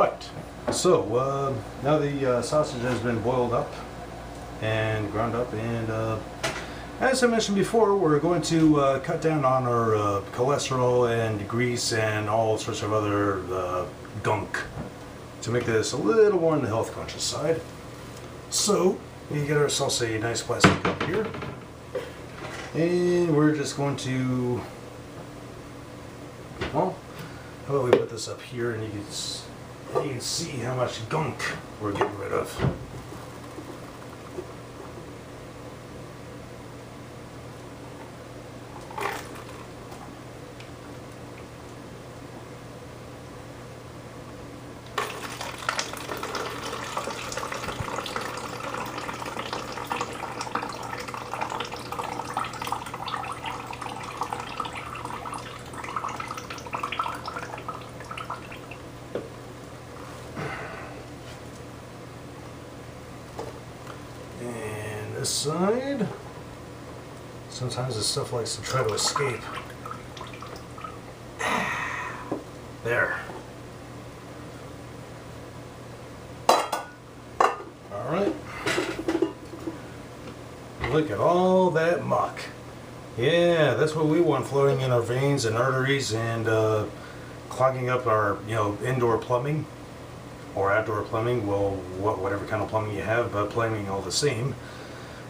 Right. So now the sausage has been boiled up and ground up, and as I mentioned before, we're going to cut down on our cholesterol and grease and all sorts of other gunk to make this a little more on the health conscious side. So we get ourselves a nice plastic cup here, and we're just going to, well, how about we put this up here and you can see how much gunk we're getting rid of. This side, sometimes this stuff likes to try to escape. There. Alright. Look at all that muck. Yeah, that's what we want floating in our veins and arteries and clogging up our, indoor plumbing or outdoor plumbing. Well, whatever kind of plumbing you have, but plumbing all the same.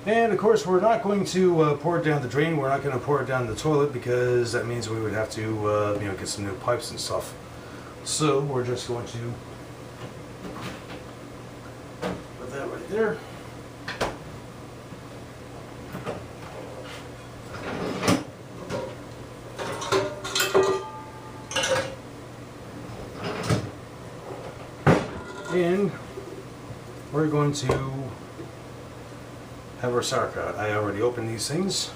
And of course, we're not going to pour it down the drain. We're not going to pour it down the toilet because that means we would have to, get some new pipes and stuff. So we're just going to put that right there. And we're going to have our sauerkraut. I already opened these things.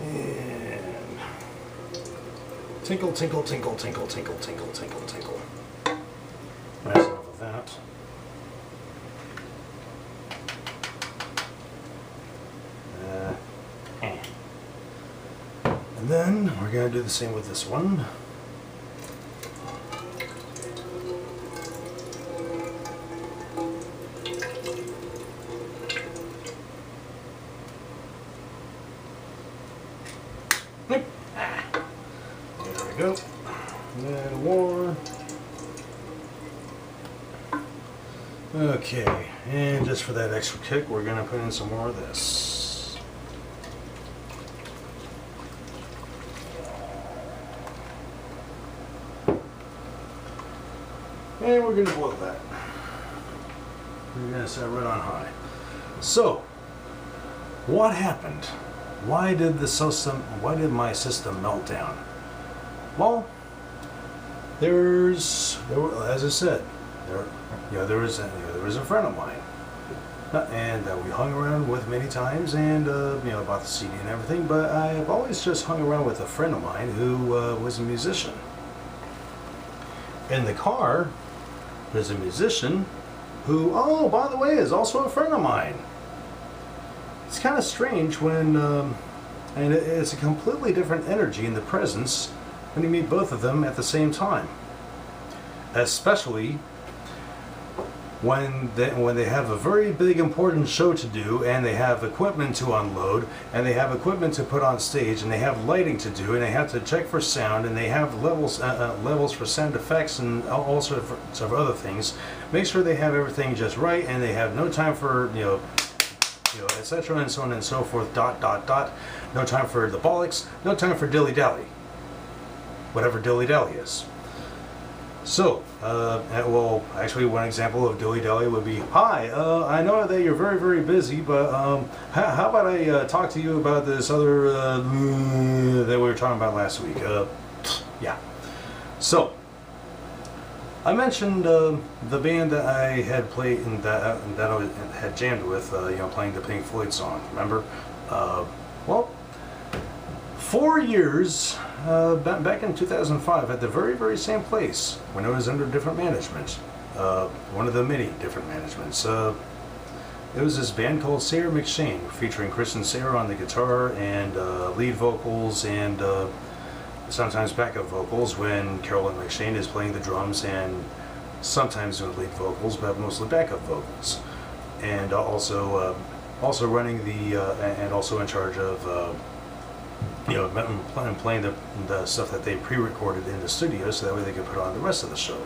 And tinkle, tinkle, tinkle, tinkle, tinkle, tinkle, tinkle, tinkle. That's enough of that. And then we're going to do the same with this one. There we go. And more. Okay, and just for that extra kick, we're going to put in some more of this. And we're going to boil that. We're going to set right on high. So, what happened? Why did my system melt down? Well, as I said, there was a friend of mine, and we hung around with many times, and about the CD and everything. But I've always just hung around with a friend of mine who was a musician. In the car, there's a musician who, oh, by the way, is also a friend of mine. It's kind of strange when, and it's a completely different energy in the presence when you meet both of them at the same time. Especially when they have a very big important show to do, and they have equipment to unload, and they have equipment to put on stage, and they have lighting to do, and they have to check for sound, and they have levels for sound effects and all sorts of other things. Make sure they have everything just right, and they have no time for etc. and so on and so forth. ... No time for the bollocks. No time for dilly dally. Whatever dilly dally is. So, well, actually, one example of dilly-dally would be, hi, I know that you're very, very busy, but how about I talk to you about this other that we were talking about last week? Yeah. So, I mentioned the band that I had played and that I had jammed with, playing the Pink Floyd song. Remember? Well, 4 years back in 2005 at the very, very same place when it was under different management. one of the many different managements. It was this band called Sarah McShane, featuring Kristen Sarah on the guitar and lead vocals and sometimes backup vocals when Carolyn McShane is playing the drums and sometimes doing lead vocals, but mostly backup vocals. And also running the and also in charge of playing the stuff that they pre-recorded in the studio, so that way they could put on the rest of the show.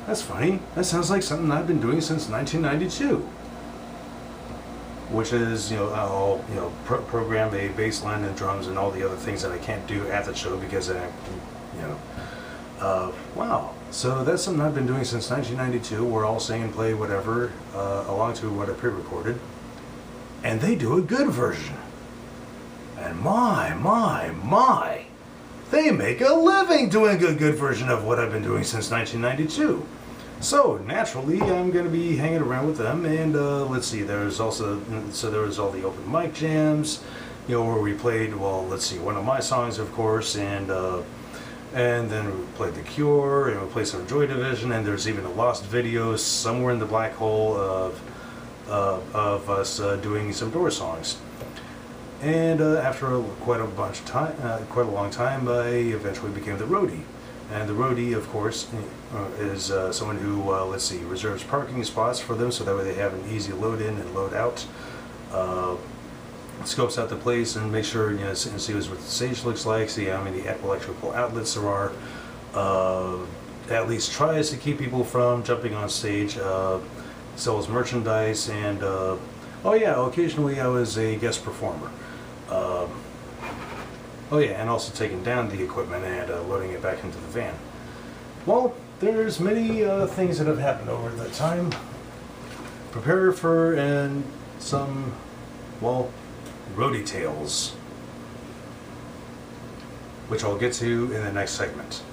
That's funny. That sounds like something I've been doing since 1992. Which is, I'll program a bass line and drums and all the other things that I can't do at the show because wow. So that's something I've been doing since 1992. Where I'll sing and play whatever along to what I pre-recorded, and they do a good version. And my, they make a living doing a good version of what I've been doing since 1992. So naturally, I'm going to be hanging around with them, and let's see. There was all the open mic jams, where we played. Well, let's see, one of my songs, of course, and then we played The Cure, and we played some Joy Division, and there's even a lost video somewhere in the black hole of us doing some Doors songs. And after quite a long time, I eventually became the roadie. And the roadie, of course, is someone who, reserves parking spots for them so that way they have an easy load in and load out. Scopes out the place and make sure, and see what the stage looks like, see how many electrical outlets there are. At least tries to keep people from jumping on stage, sells merchandise, and, occasionally I was a guest performer. And also taking down the equipment and loading it back into the van. Well, there's many things that have happened over that time. Prepare for some, roadie tales, which I'll get to in the next segment.